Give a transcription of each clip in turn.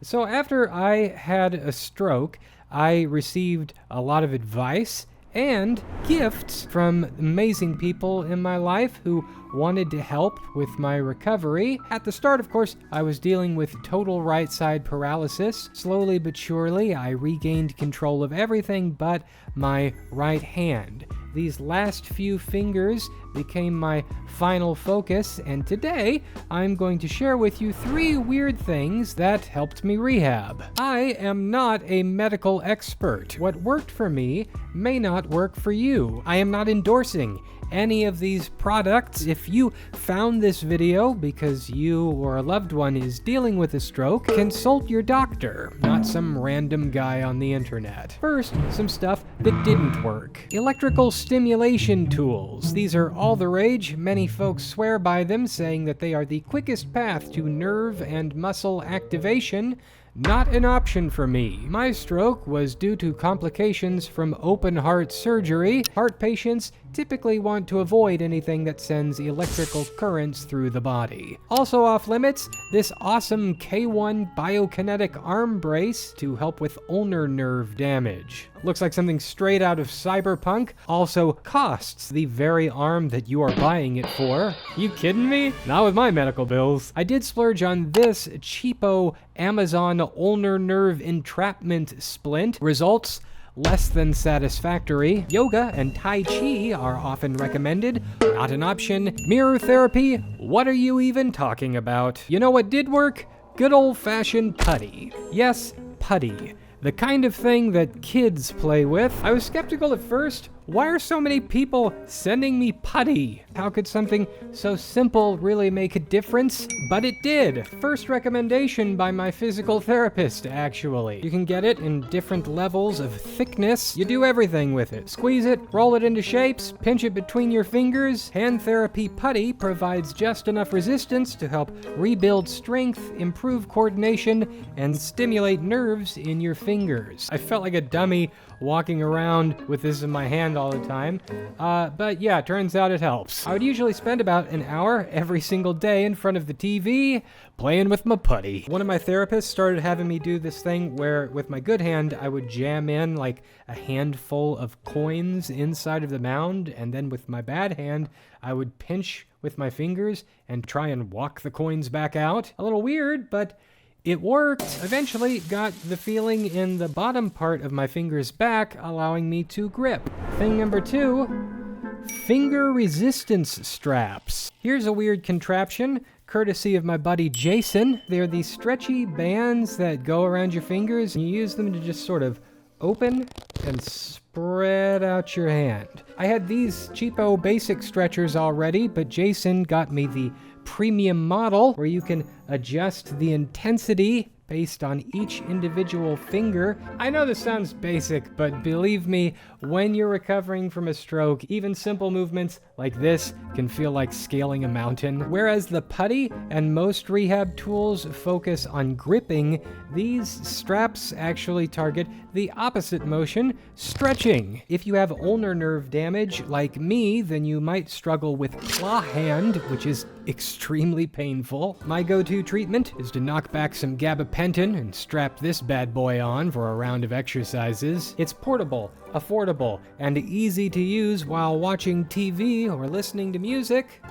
So after I had a stroke, I received a lot of advice and gifts from amazing people in my life who wanted to help with my recovery. At the start, of course, I was dealing with total right side paralysis. Slowly but surely, I regained control of everything but my right hand. These last few fingers became my final focus, and today I'm going to share with you 3 weird things that helped me rehab. I am not a medical expert. What worked for me may not work for you. I am not endorsing any of these products. If you found this video because you or a loved one is dealing with a stroke, consult your doctor, not some random guy on the internet. First, some stuff that didn't work. Electrical stimulation tools. These are all the rage. Many folks swear by them, saying that they are the quickest path to nerve and muscle activation. Not an option for me. My stroke was due to complications from open heart surgery. Heart patients typically want to avoid anything that sends electrical currents through the body. Also off limits, this awesome K1 biokinetic arm brace to help with ulnar nerve damage. Looks like something straight out of Cyberpunk. Also costs the very arm that you are buying it for. You kidding me? Not with my medical bills. I did splurge on this cheapo Amazon ulnar nerve entrapment splint. Results less than satisfactory. Yoga and Tai Chi are often recommended. Not an option. Mirror therapy? What are you even talking about? You know what did work? Good old-fashioned putty. Yes, putty. The kind of thing that kids play with. I was skeptical at first. Why are so many people sending me putty? How could something so simple really make a difference? But it did. First recommendation by my physical therapist, actually. You can get it in different levels of thickness. You do everything with it. Squeeze it, roll it into shapes, pinch it between your fingers. Hand therapy putty provides just enough resistance to help rebuild strength, improve coordination, and stimulate nerves in your fingers. I felt like a dummy walking around with this in my hand all the time. But yeah, turns out it helps. I would usually spend about an hour every single day in front of the TV playing with my putty. One of my therapists started having me do this thing where with my good hand, I would jam in like a handful of coins inside of the mound, and then with my bad hand, I would pinch with my fingers and try and walk the coins back out. A little weird, but it worked. Eventually got the feeling in the bottom part of my fingers back, allowing me to grip. Thing number 2, finger resistance straps. Here's a weird contraption, courtesy of my buddy Jason. They're these stretchy bands that go around your fingers, and you use them to just sort of open and spread out your hand. I had these cheapo basic stretchers already, but Jason got me the premium model where you can adjust the intensity based on each individual finger. I know this sounds basic, but believe me, when you're recovering from a stroke, even simple movements like this can feel like scaling a mountain. Whereas the putty and most rehab tools focus on gripping, these straps actually target the opposite motion, stretching. If you have ulnar nerve damage like me, then you might struggle with claw hand, which is extremely painful. My go-to treatment is to knock back some gabapentin and strap this bad boy on for a round of exercises. It's portable, affordable, and easy to use while watching TV or listening to music.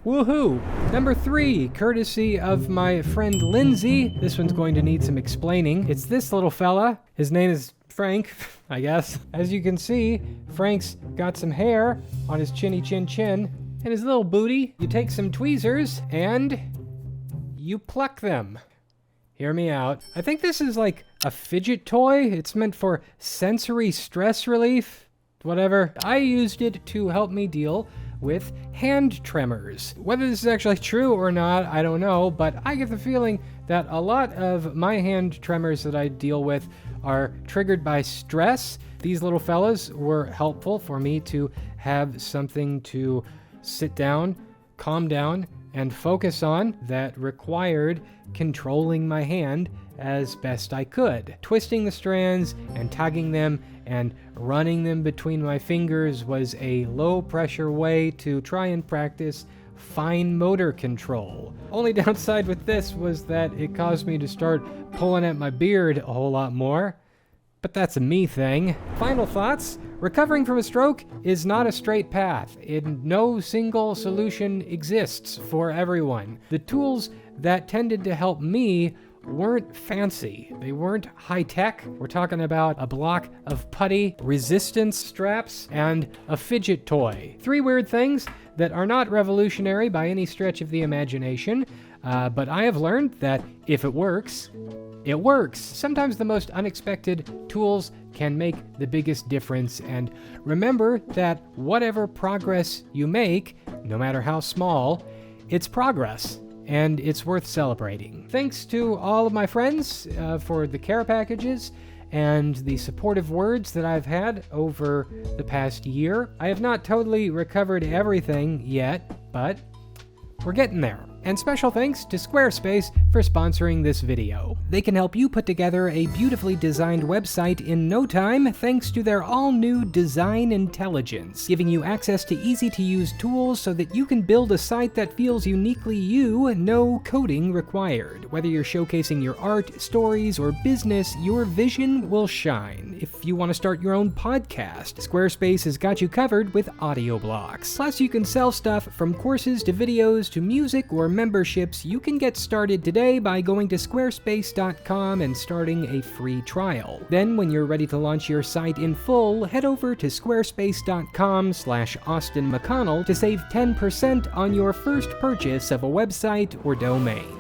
Woohoo! Number 3, courtesy of my friend Lindsay. This one's going to need some explaining. It's this little fella. His name is Frank, I guess. As you can see, Frank's got some hair on his chinny chin chin and his little booty. You take some tweezers and you pluck them. Hear me out. I think this is like a fidget toy. It's meant for sensory stress relief. Whatever. I used it to help me deal with hand tremors. Whether this is actually true or not, I don't know, but I get the feeling that a lot of my hand tremors that I deal with are triggered by stress. These little fellas were helpful for me to have something to sit down, calm down, and focus on that required controlling my hand as best I could. Twisting the strands and tugging them and running them between my fingers was a low pressure way to try and practice fine motor control. Only downside with this was that it caused me to start pulling at my beard a whole lot more. But that's a me thing. Final thoughts. Recovering from a stroke is not a straight path, and no single solution exists for everyone. The tools that tended to help me weren't fancy. They weren't high-tech. We're talking about a block of putty, resistance straps, and a fidget toy. 3 weird things that are not revolutionary by any stretch of the imagination, but I have learned that if it works, it works. Sometimes the most unexpected tools can make the biggest difference, and remember that whatever progress you make, no matter how small, it's progress, and it's worth celebrating. Thanks to all of my friends for the care packages and the supportive words that I've had over the past year. I have not totally recovered everything yet, but we're getting there. And special thanks to Squarespace for sponsoring this video. They can help you put together a beautifully designed website in no time thanks to their all-new design intelligence, giving you access to easy-to-use tools so that you can build a site that feels uniquely you, no coding required. Whether you're showcasing your art, stories, or business, your vision will shine. If you want to start your own podcast, Squarespace has got you covered with audio blocks. Plus, you can sell stuff from courses to videos to music or memberships. You can get started today by going to squarespace.com and starting a free trial. Then, when you're ready to launch your site in full, head over to squarespace.com/AustinMcConnell to save 10% on your first purchase of a website or domain.